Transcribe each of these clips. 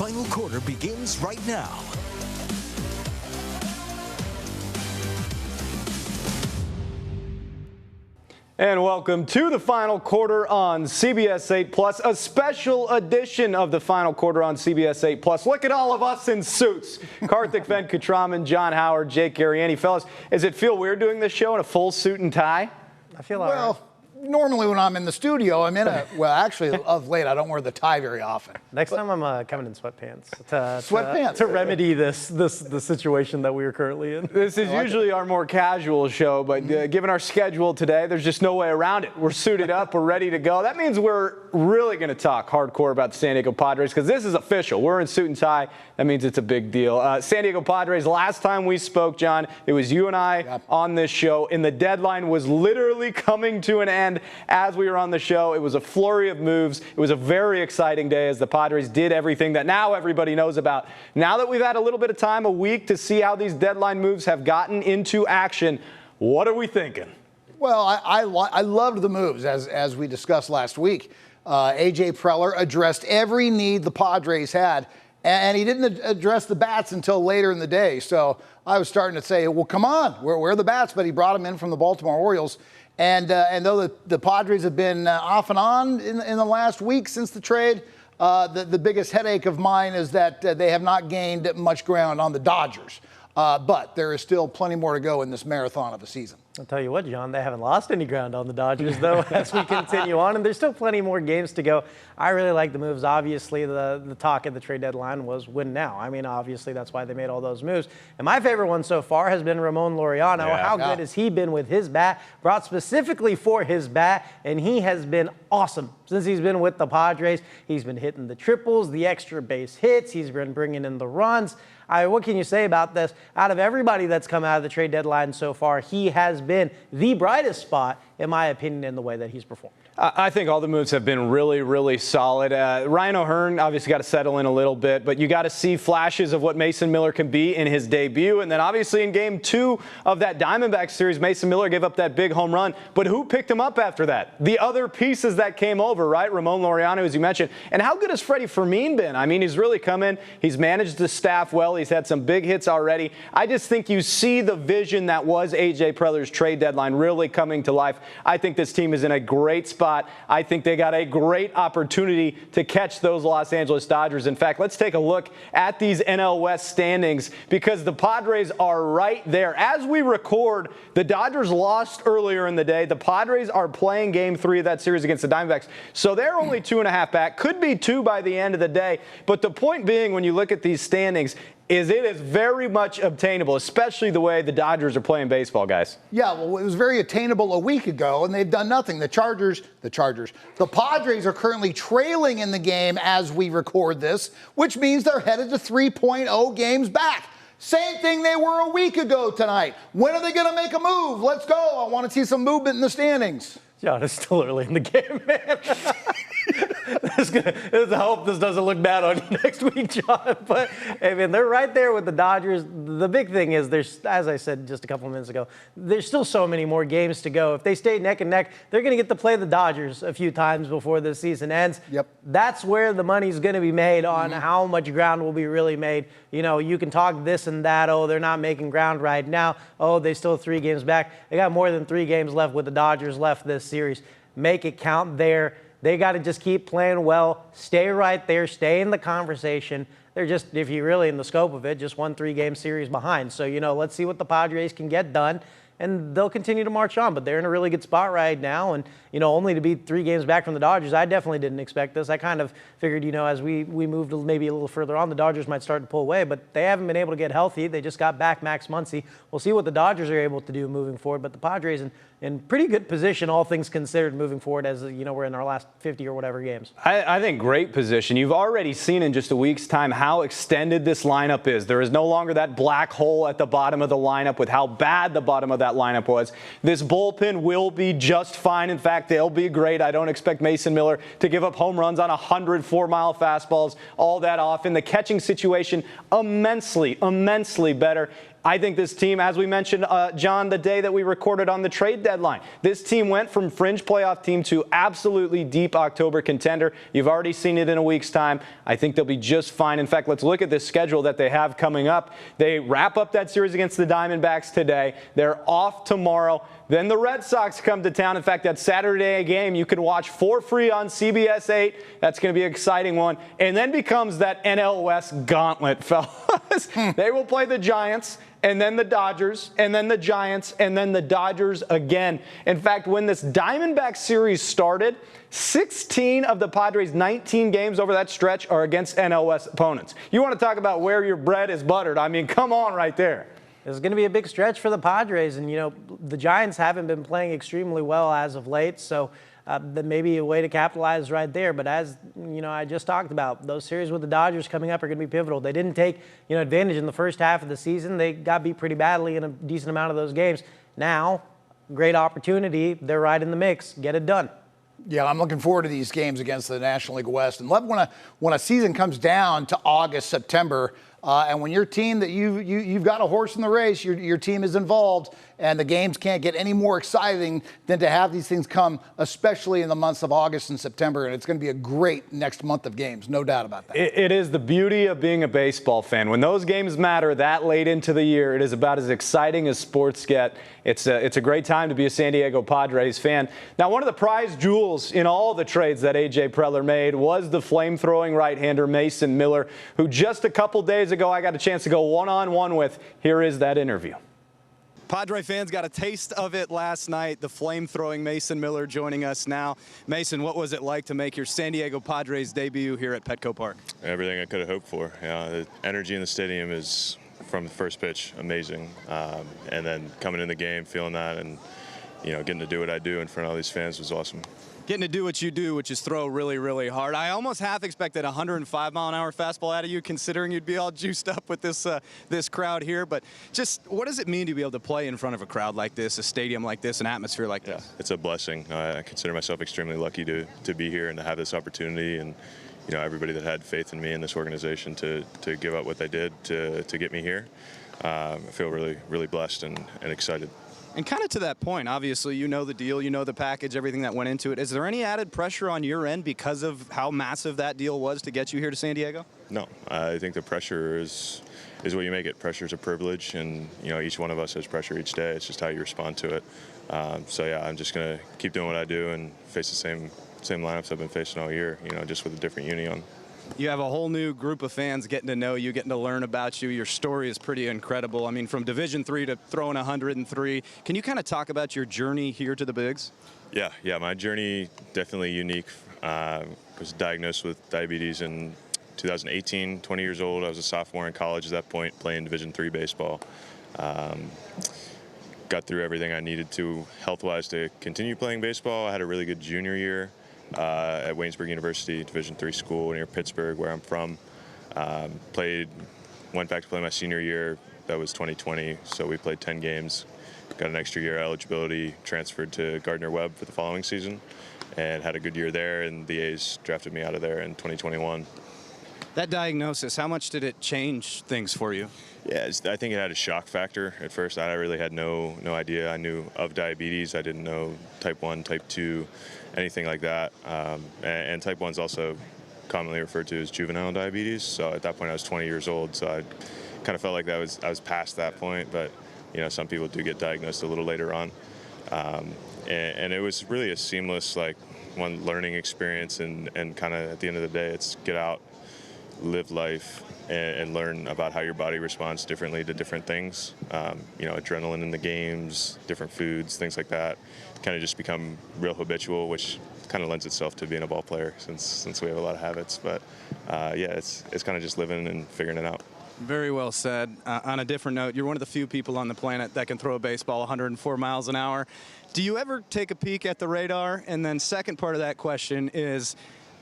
final quarter begins right now. And welcome to the final quarter on CBS 8 Plus, a special edition of the final quarter on CBS 8 Plus. Look at all of us in suits. Karthik Venkatraman, John Howard, Jake Garriani. Fellas, does it feel weird doing this show in a full suit and tie? I feel all right. Normally when I'm in the studio, I'm in a, well, actually, of late, I don't wear the tie very often. Next time I'm coming in sweatpants. Sweatpants? To remedy the situation that we are currently in. This is usually our more casual show, but given our schedule today, there's just no way around it. We're suited up, we're ready to go. That means we're really going to talk hardcore about the San Diego Padres because this is official. We're in suit and tie. That means it's a big deal. San Diego Padres, last time we spoke, John, it was you and I on this show, and the deadline was literally coming to an end as we were on the show. It was a flurry of moves. It was a very exciting day as the Padres did everything that now everybody knows about. Now that we've had a little bit of time, a week, to see how these deadline moves have gotten into action, what are we thinking? Well, I loved the moves, as we discussed last week. A.J. Preller addressed every need the Padres had, and he didn't address the bats until later in the day. So I was starting to say, well, come on, where are the bats? But he brought them in from the Baltimore Orioles. And though the Padres have been off and on in the last week since the trade, the biggest headache of mine is that they have not gained much ground on the Dodgers. But there is still plenty more to go in this marathon of a season. I'll tell you what, John, they haven't lost any ground on the Dodgers, though, as we continue on. And there's still plenty more games to go. I really like the moves. Obviously, the talk at the trade deadline was win now. I mean, obviously, that's why they made all those moves. And my favorite one so far has been Ramon Laureano. How good has he been with his bat? Brought specifically for his bat, and he has been awesome. Since he's been with the Padres, he's been hitting the triples, the extra base hits. He's been bringing in the runs. What can you say about this? Out of everybody that's come out of the trade deadline so far, he has been the brightest spot, in my opinion, in the way that he's performed. I think all the moves have been really, really solid. Ryan O'Hearn obviously got to settle in a little bit, but you got to see flashes of what Mason Miller can be in his debut. And then obviously in Game 2 of that Diamondbacks series, Mason Miller gave up that big home run. But who picked him up after that? The other pieces that came over, right? Ramon Laureano, as you mentioned. And how good has Freddie Fermin been? I mean, he's really come in. He's managed the staff well. He's had some big hits already. I just think you see the vision that was A.J. Preller's trade deadline really coming to life. I think this team is in a great spot. I think they got a great opportunity to catch those Los Angeles Dodgers. In fact, let's take a look at these NL West standings because the Padres are right there. As we record, the Dodgers lost earlier in the day. The Padres are playing Game 3 of that series against the Diamondbacks. So they're only 2.5 back. Could be 2 by the end of the day. But the point being, when you look at these standings, is it is very much obtainable, especially the way the Dodgers are playing baseball, guys. Yeah, well, it was very attainable a week ago, and they've done nothing. The Padres are currently trailing in the game as we record this, which means they're headed to 3.0 games back. Same thing they were a week ago tonight. When are they going to make a move? Let's go. I want to see some movement in the standings. John, it's still early in the game, man. I hope this doesn't look bad on you next week, John. But, I mean, they're right there with the Dodgers. The big thing is, there's, as I said just a couple of minutes ago, there's still so many more games to go. If they stay neck and neck, they're going to get to play the Dodgers a few times before the season ends. Yep. That's where the money's going to be made on how much ground will be really made. You know, you can talk this and that. Oh, they're not making ground right now. Oh, they still have 3 games back. They got more than 3 games left with the Dodgers left this series. Make it count there. They got to just keep playing well, stay right there, stay in the conversation. They're just, if you really in the scope of it, just 1 3-game series behind. So, you know, let's see what the Padres can get done. And they'll continue to march on, but they're in a really good spot right now. And, you know, only to be 3 games back from the Dodgers, I definitely didn't expect this. I kind of figured, you know, as we moved maybe a little further on, the Dodgers might start to pull away, but they haven't been able to get healthy. They just got back Max Muncy. We'll see what the Dodgers are able to do moving forward, but the Padres in pretty good position, all things considered, moving forward as, you know, we're in our last 50 or whatever games. I think great position. You've already seen in just a week's time how extended this lineup is. There is no longer that black hole at the bottom of the lineup with how bad the bottom of that lineup was. This bullpen will be just fine. In fact, they'll be great. I don't expect Mason Miller to give up home runs on 104-mile fastballs all that often. The catching situation immensely better. I think this team, as we mentioned, John, the day that we recorded on the trade deadline, this team went from fringe playoff team to absolutely deep October contender. You've already seen it in a week's time. I think they'll be just fine. In fact, let's look at this schedule that they have coming up. They wrap up that series against the Diamondbacks today. They're off tomorrow. Then the Red Sox come to town. In fact, that Saturday game you can watch for free on CBS 8. That's going to be an exciting one. And then becomes that NL West gauntlet, fellas. They will play the Giants, and then the Dodgers, and then the Giants, and then the Dodgers again. In fact, when this Diamondback series started, 16 of the Padres' 19 games over that stretch are against NL West opponents. You want to talk about where your bread is buttered? I mean, come on right there. It's going to be a big stretch for the Padres, and the Giants haven't been playing extremely well as of late, so that may be a way to capitalize right there. But as I just talked about, those series with the Dodgers coming up are going to be pivotal. They didn't take advantage in the first half of the season. They got beat pretty badly in a decent amount of those games. Now, great opportunity. They're right in the mix. Get it done. Yeah, I'm looking forward to these games against the National League West. And when a season comes down to August, September, and when your team that you've got a horse in the race, your team is involved, and the games can't get any more exciting than to have these things come, especially in the months of August and September. And it's going to be a great next month of games, no doubt about that. It is the beauty of being a baseball fan. When those games matter that late into the year, it is about as exciting as sports get. It's a great time to be a San Diego Padres fan. Now, one of the prize jewels in all the trades that A.J. Preller made was the flame-throwing right-hander Mason Miller, who just a couple days ago I got a chance to go one-on-one with. Here is that interview. Padre fans got a taste of it last night. The flame-throwing Mason Miller joining us now. Mason, what was it like to make your San Diego Padres debut here at Petco Park? Everything I could have hoped for. The energy in the stadium is, from the first pitch, amazing. And then coming in the game, feeling that, and getting to do what I do in front of all these fans was awesome. Getting to do what you do, which is throw really, really hard. I almost half expected a 105-mile-an-hour fastball out of you, considering you'd be all juiced up with this crowd here. But just what does it mean to be able to play in front of a crowd like this, a stadium like this, an atmosphere like this? It's a blessing. I consider myself extremely lucky to be here and to have this opportunity, and everybody that had faith in me and this organization to give up what they did to get me here. I feel really, really blessed and excited. And kind of to that point, obviously, the deal, the package, everything that went into it. Is there any added pressure on your end because of how massive that deal was to get you here to San Diego? No, I think the pressure is what you make it. Pressure is a privilege, and each one of us has pressure each day. It's just how you respond to it. So yeah, I'm just gonna keep doing what I do and face the same lineups I've been facing all year. Just with a different uni on. You have a whole new group of fans getting to know you, getting to learn about you. Your story is pretty incredible. I mean, from Division III to throwing 103. Can you kind of talk about your journey here to the bigs? Yeah, my journey definitely unique. Was diagnosed with diabetes in 2018, 20 years old. I was a sophomore in college at that point, playing Division III baseball. Got through everything I needed to health-wise to continue playing baseball. I had a really good junior year. At Waynesburg University, Division III school near Pittsburgh, where I'm from. Went back to play my senior year. That was 2020, so we played 10 games. Got an extra year eligibility, transferred to Gardner-Webb for the following season, and had a good year there, and the A's drafted me out of there in 2021. That diagnosis, how much did it change things for you? Yeah, I think it had a shock factor at first. I really had no idea. I knew of diabetes. I didn't know type 1, type 2, anything like that. And type 1 is also commonly referred to as juvenile diabetes. So at that point, I was 20 years old. So I kind of felt like I was past that point. But some people do get diagnosed a little later on. And it was really a seamless, one learning experience. And kind of at the end of the day, it's get out, live life, and learn about how your body responds differently to different things. Adrenaline in the games, different foods, things like that. Kind of just become real habitual, which kind of lends itself to being a ball player since we have a lot of habits. But yeah, it's kind of just living and figuring it out. Very well said. On a different note, you're one of the few people on the planet that can throw a baseball 104 miles an hour. Do you ever take a peek at the radar? And then second part of that question is,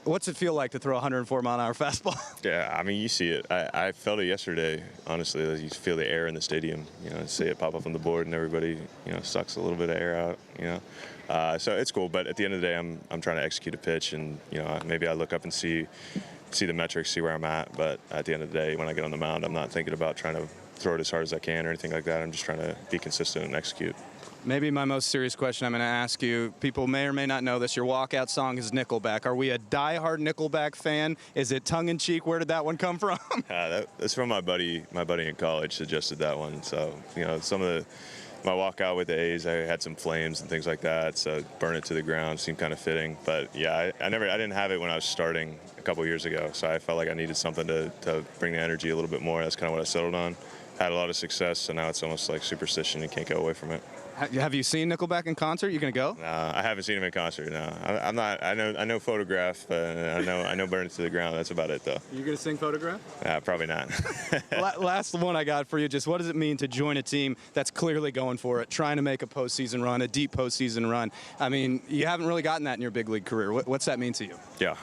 what's it feel like to throw a 104-mile-an-hour fastball? Yeah, I mean, you see it. I felt it yesterday, honestly. You feel the air in the stadium. See it pop up on the board, and everybody, sucks a little bit of air out, So it's cool, but at the end of the day, I'm trying to execute a pitch, and, maybe I look up and see the metrics, see where I'm at. But at the end of the day, when I get on the mound, I'm not thinking about trying to throw it as hard as I can or anything like that. I'm just trying to be consistent and execute. Maybe my most serious question I'm going to ask you. People may or may not know this. Your walkout song is Nickelback. Are we a diehard Nickelback fan? Is it tongue-in-cheek? Where did that one come from? That's from my buddy. My buddy in college suggested that one. So, you know, my walkout with the A's, I had some flames and things like that. So burn it to the ground seemed kind of fitting. But yeah, I didn't have it when I was starting a couple years ago. So I felt like I needed something to bring the energy a little bit more. That's kind of what I settled on. Had a lot of success, so now it's almost like superstition. You can't go away from it. Have you seen Nickelback in concert? You gonna go? I haven't seen him in concert. No, I'm not. I know Photograph. I know Burn It to the Ground. That's about it, though. You gonna sing Photograph? Probably not. Last one I got for you. Just what does it mean to join a team that's clearly going for it, trying to make a postseason run, a deep postseason run? I mean, you haven't really gotten that in your big league career. What's that mean to you? Yeah,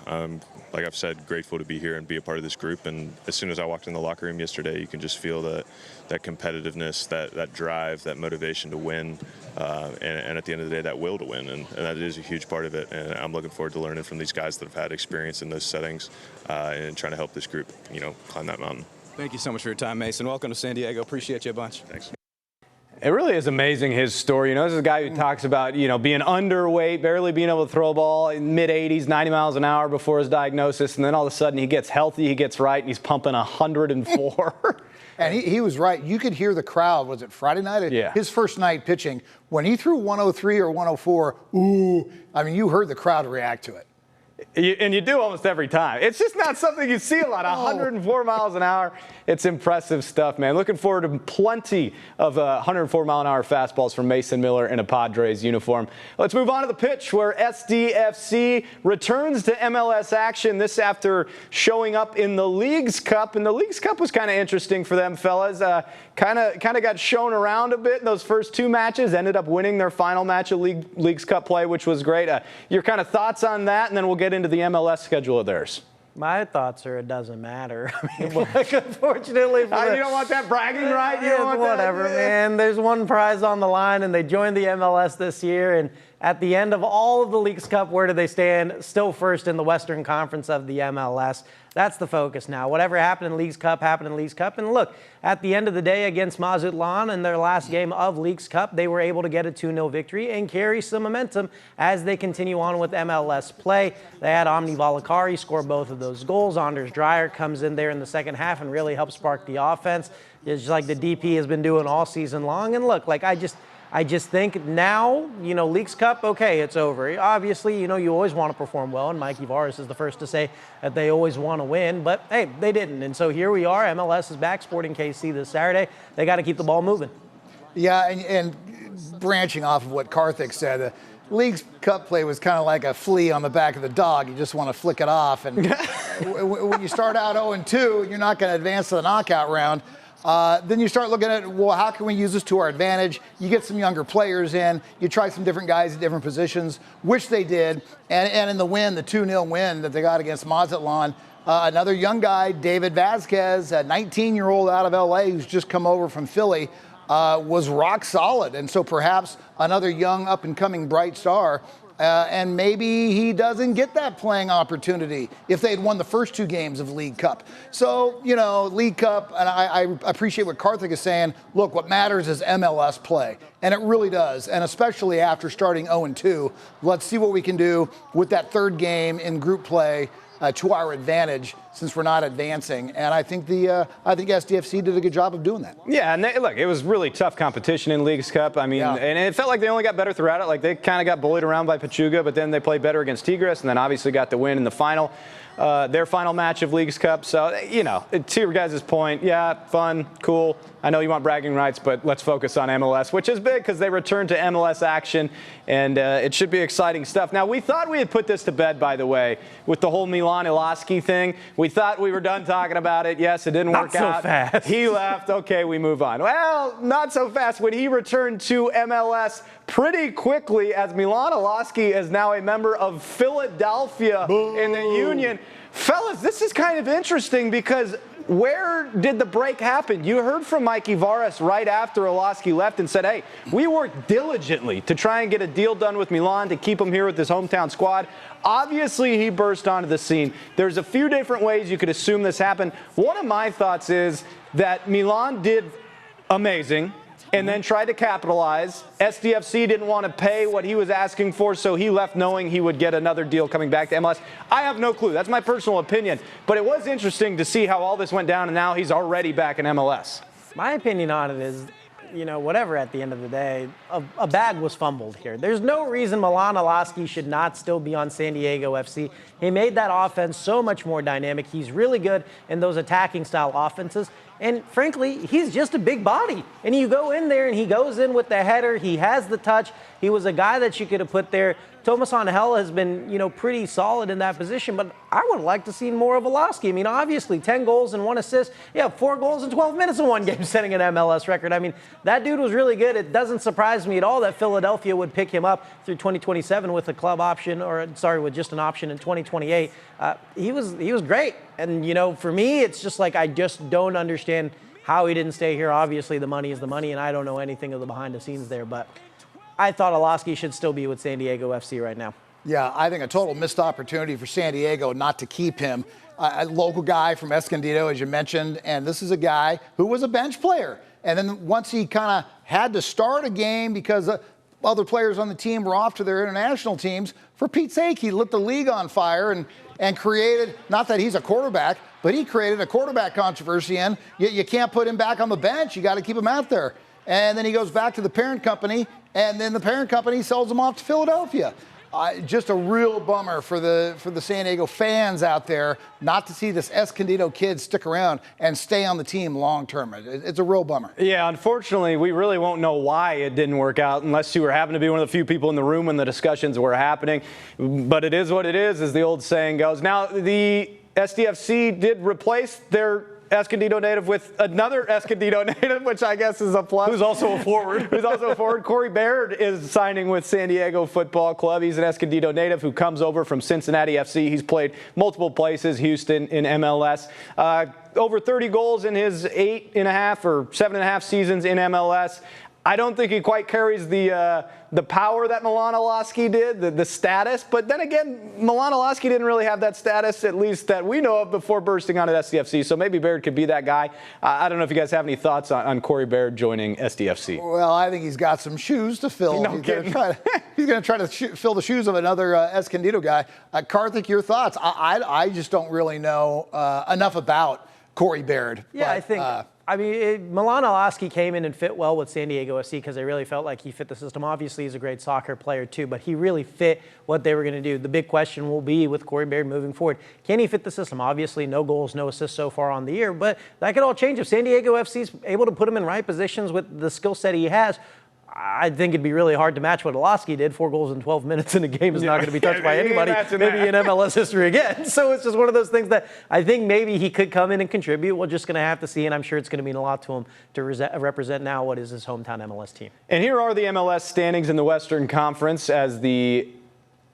like I've said, grateful to be here and be a part of this group. And as soon as I walked in the locker room yesterday, you can just feel that competitiveness, that drive, that motivation to win. And at the end of the day, that will to win, and that is a huge part of it. And I'm looking forward to learning from these guys that have had experience in those settings and trying to help this group, climb that mountain. Thank you so much for your time, Mason. Welcome to San Diego. Appreciate you a bunch. Thanks. It really is amazing, his story. This is a guy who talks about, being underweight, barely being able to throw a ball in mid-80s, 90 miles an hour before his diagnosis, and then all of a sudden he gets healthy, he gets right, and he's pumping 104. And he was right. You could hear the crowd. Was it Friday night? Yeah. His first night pitching. When he threw 103 or 104, ooh, I mean, you heard the crowd react to it. And you do almost every time. It's just not something you see a lot. 104 miles an hour. It's impressive stuff, man. Looking forward to plenty of 104 mile an hour fastballs from Mason Miller in a Padres uniform. Let's move on to the pitch where SDFC returns to MLS action. This after showing up in the Leagues Cup. And the Leagues Cup was kind of interesting for them, fellas. Kind of got shown around a bit in those first two matches. Ended up winning their final match of Leagues Cup play, which was great. Your kind of thoughts on that, and then we'll get into the MLS schedule of theirs. My thoughts are it doesn't matter. I mean, unfortunately, you don't want that bragging right? You don't want whatever, that? Man. There's one prize on the line, and they joined the MLS this year. And at the end of all of the Leagues Cup, where do they stand? Still first in the Western Conference of the MLS. That's the focus now. Whatever happened in Leagues Cup happened in Leagues Cup. And look, at the end of the day against Mazatlan in their last game of Leagues Cup, they were able to get a 2-0 victory and carry some momentum as they continue on with MLS play. They had Omni Valakari score both of those goals. Anders Dreyer comes in there in the second half and really helps spark the offense, just like the DP has been doing all season long. And look, like I just think now, Leagues Cup, okay, it's over. Obviously, you always want to perform well, and Mikey Varas is the first to say that they always want to win, but hey, they didn't. And so here we are. MLS is back, Sporting KC this Saturday. They got to keep the ball moving. Yeah, and branching off of what Karthik said, Leagues Cup play was kind of like a flea on the back of the dog. You just want to flick it off. And when you start out 0-2, you're not going to advance to the knockout round. Then you start looking at, well, how can we use this to our advantage? You get some younger players in. You try some different guys at different positions, which they did. And in the win, the 2-0 win that they got against Mazatlan, another young guy, David Vazquez, a 19-year-old out of L.A. who's just come over from Philly, was rock solid. And so perhaps another young up-and-coming bright star. And maybe he doesn't get that playing opportunity if they'd won the first two games of League Cup. So, League Cup, and I appreciate what Karthik is saying. Look, what matters is MLS play, and it really does, and especially after starting 0-2. Let's see what we can do with that third game in group play to our advantage since we're not advancing. And I think SDFC did a good job of doing that. Yeah, and look, it was really tough competition in Leagues Cup. I mean, and it felt like they only got better throughout it. Like they kind of got bullied around by Pachuca, but then they played better against Tigres, and then obviously got the win in the final, their final match of Leagues Cup. So, to your guys' point, yeah, fun, cool. I know you want bragging rights, but let's focus on MLS, which is big because they returned to MLS action, and it should be exciting stuff. Now, we thought we had put this to bed, by the way, with the whole Milan Iloski thing. We thought we were done talking about it. Yes, it didn't work out. Not so fast. He left. Okay, we move on. Well, not so fast when he returned to MLS pretty quickly, as Milan Iloski is now a member of Philadelphia in the Union. Fellas, this is kind of interesting because where did the break happen? You heard from Mikey Varas right after Iloski left and said, hey, we worked diligently to try and get a deal done with Milan to keep him here with his hometown squad. Obviously, he burst onto the scene. There's a few different ways you could assume this happened. One of my thoughts is that Milan did amazing, and then tried to capitalize. SDFC didn't want to pay what he was asking for, so he left knowing he would get another deal coming back to MLS. I have no clue. That's my personal opinion. But it was interesting to see how all this went down, and now he's already back in MLS. My opinion on it is, whatever at the end of the day, a bag was fumbled here. There's no reason Milan Alaski should not still be on San Diego FC. He made that offense so much more dynamic. He's really good in those attacking style offenses. And frankly, he's just a big body. And you go in there and he goes in with the header. He has the touch. He was a guy that you could have put there. Thomas Angel has been, pretty solid in that position, but I would like to see more of Alaski. I mean, obviously, 10 goals and 1 assist. Yeah, 4 goals in 12 minutes in one game, setting an MLS record. I mean, that dude was really good. It doesn't surprise me at all that Philadelphia would pick him up through 2027 with a club option, with just an option in 2028. He was great. And, for me, it's just like I just don't understand how he didn't stay here. Obviously, the money is the money, and I don't know anything of the behind the scenes there, but I thought Alaski should still be with San Diego FC right now. Yeah, I think a total missed opportunity for San Diego not to keep him. A local guy from Escondido, as you mentioned, and this is a guy who was a bench player. And then once he kind of had to start a game because other players on the team were off to their international teams, for Pete's sake, he lit the league on fire and created, not that he's a quarterback, but he created a quarterback controversy, and you can't put him back on the bench. You got to keep him out there. And then he goes back to the parent company, and then the parent company sells him off to Philadelphia. Just a real bummer for the San Diego fans out there not to see this Escondido kid stick around and stay on the team long term. It's a real bummer. Yeah, unfortunately, we really won't know why it didn't work out unless you happened to be one of the few people in the room when the discussions were happening. But it is what it is, as the old saying goes. Now, the SDFC did replace their Escondido native with another Escondido native, which I guess is a plus. Who's also a forward. Corey Baird is signing with San Diego Football Club. He's an Escondido native who comes over from Cincinnati FC. He's played multiple places, Houston in MLS. Over 30 goals in his 8.5 or 7.5 seasons in MLS. I don't think he quite carries the power that Milan Alaski did, the status. But then again, Milan Alaski didn't really have that status, at least that we know of, before bursting on at SDFC. So maybe Baird could be that guy. I don't know if you guys have any thoughts on Corey Baird joining SDFC. Well, I think he's got some shoes to fill. No kidding. He's going to try to fill the shoes of another Escondido guy. Karthik, your thoughts? I just don't really know enough about Corey Baird. Yeah, but, I think. Milan Alaski came in and fit well with San Diego FC because they really felt like he fit the system. Obviously, he's a great soccer player too, but he really fit what they were going to do. The big question will be with Corey Baird moving forward. Can he fit the system? Obviously, no goals, no assists so far on the year, but that could all change if San Diego FC is able to put him in right positions with the skill set he has. I think it'd be really hard to match what Alaski did. 4 goals in 12 minutes in a game is not going to be touched by anybody, maybe in MLS history again. So it's just one of those things that I think maybe he could come in and contribute. We're just going to have to see, and I'm sure it's going to mean a lot to him to represent now what is his hometown MLS team. And here are the MLS standings in the Western Conference as the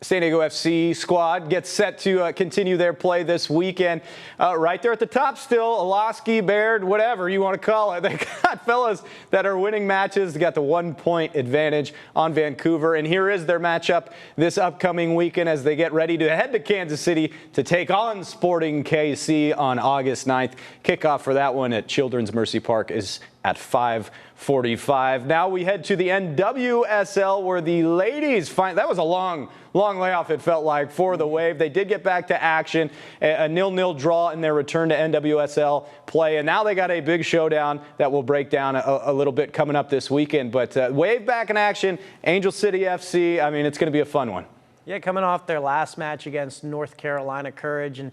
San Diego FC squad gets set to continue their play this weekend. Right there at the top still, Alaski, Baird, whatever you want to call it. They got fellas that are winning matches. They got the 1-point advantage on Vancouver. And here is their matchup this upcoming weekend as they get ready to head to Kansas City to take on Sporting KC on August 9th. Kickoff for that one at Children's Mercy Park is at 5:45. Now we head to the NWSL where the ladies that was a long layoff, it felt like, for the Wave. They did get back to action, a 0-0 draw in their return to NWSL play, and now they got a big showdown that we'll break down a little bit coming up this weekend. But Wave back in action, Angel City FC. I mean, it's going to be a fun one. Yeah, coming off their last match against North Carolina Courage, and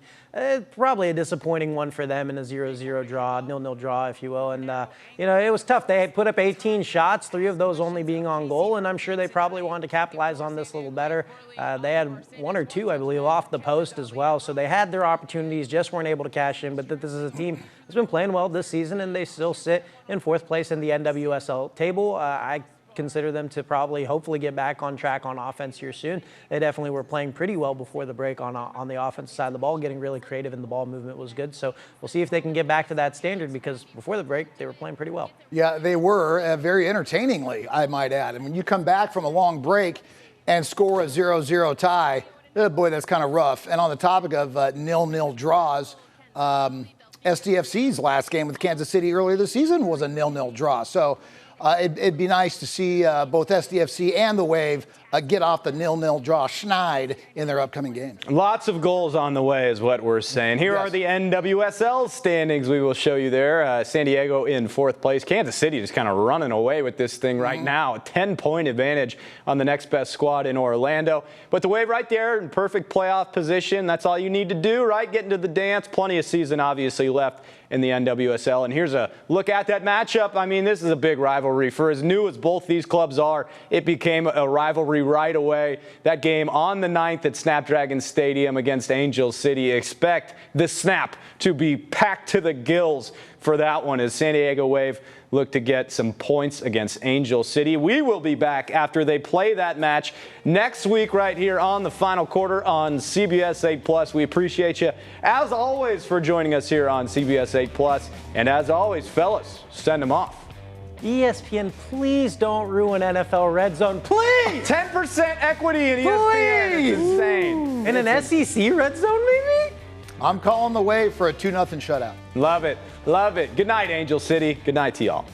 probably a disappointing one for them in a 0-0 draw, 0-0 draw, if you will. And, it was tough. They had put up 18 shots, 3 of those only being on goal, and I'm sure they probably wanted to capitalize on this a little better. They had 1 or 2, I believe, off the post as well. So they had their opportunities, just weren't able to cash in. But this is a team that's been playing well this season, and they still sit in 4th place in the NWSL table. I consider them to probably hopefully get back on track on offense here soon. They definitely were playing pretty well before the break on the offensive side of the ball, getting really creative, and the ball movement was good. So we'll see if they can get back to that standard because before the break, they were playing pretty well. Yeah, they were, very entertainingly, I might add. And when you come back from a long break and score a 0-0 tie, boy, that's kind of rough. And on the topic of 0-0 draws, SDFC's last game with Kansas City earlier this season was a 0-0 draw. So it'd be nice to see both SDFC and the Wave get off the 0-0 draw schneid in their upcoming games. Lots of goals on the way is what we're saying. Here are the NWSL standings we will show you there. San Diego in 4th place. Kansas City just kind of running away with this thing right now. A 10-point advantage on the next best squad in Orlando. But the Wave right there in perfect playoff position. That's all you need to do, right? Get into the dance. Plenty of season obviously left in the NWSL. And here's a look at that matchup. I mean, this is a big rivalry. For as new as both these clubs are, it became a rivalry right away. That game on the 9th at Snapdragon Stadium against Angel City. Expect the Snap to be packed to the gills for that one as San Diego Wave look to get some points against Angel City. We will be back after they play that match next week right here on the Final Quarter on CBS 8+. We appreciate you, as always, for joining us here on CBS 8+. And as always, fellas, send them off. ESPN, please don't ruin NFL Red Zone. Please! 10% equity in ESPN. It's insane. In an SEC Red Zone, maybe? I'm calling the Wave for a 2-0 shutout. Love it. Love it. Good night, Angel City. Good night to y'all.